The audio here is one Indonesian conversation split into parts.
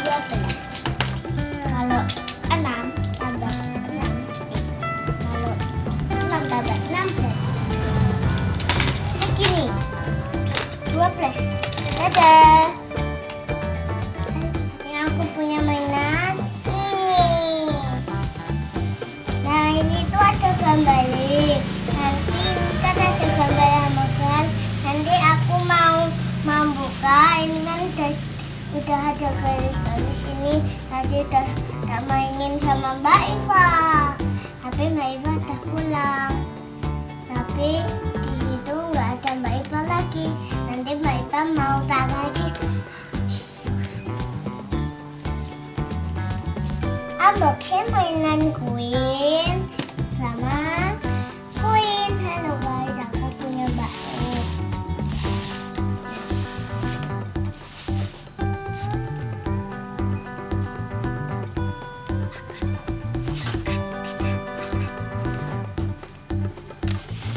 12. Kalau 6 tambah 6, kalau 6 tambah 6 berarti segini, 12. Dadah. Yang aku punya mainan ini. Nah, ini tuh ada gambarnya. Nanti kan ada gambar hamburger. Nanti aku mau membuka. Ini kan udah ada garis-garis ini. Tadi udah mainin sama Mbak Iva. Tapi Mbak Iva udah pulang. Tapi di situ nggak ada Mbak Iva lagi. Nanti Mbak Iva mau tak lagi. Unboxing mainan koin sama koin. Halo guys, aku punya bakso.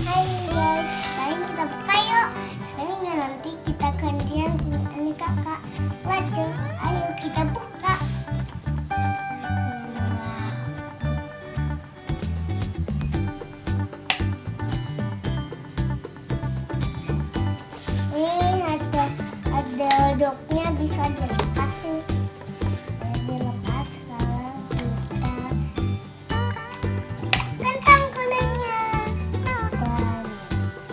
Hai guys, sekarang kita buka yuk. Sekarang nanti kita gantian ini kakak. Lanjut, ayo kita buka. Ini ada dognya, bisa dilepas nih. Dilepas, sekarang kita kentang kulitnya. Dan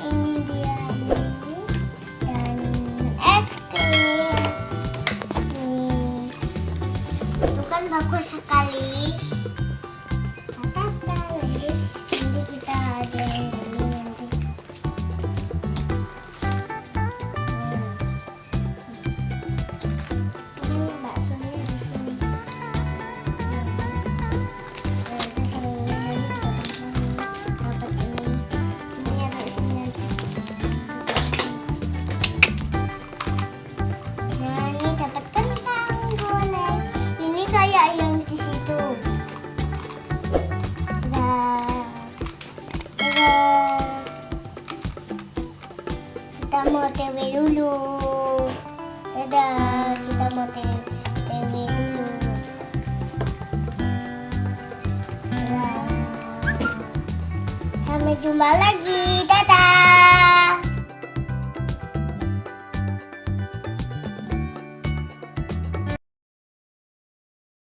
ini dia ini dan es krim. Nih, itu kan bagus sekali. Tata lagi, nanti kita ada yang ini nanti. Baksonya di sini. Dapat ini ada sini aja. Nah, ini dapat kentang goreng. Ini kayak yang di situ. Kita mau TW dulu. Dadah, kita mau TW dulu. Dadah. Sampai jumpa lagi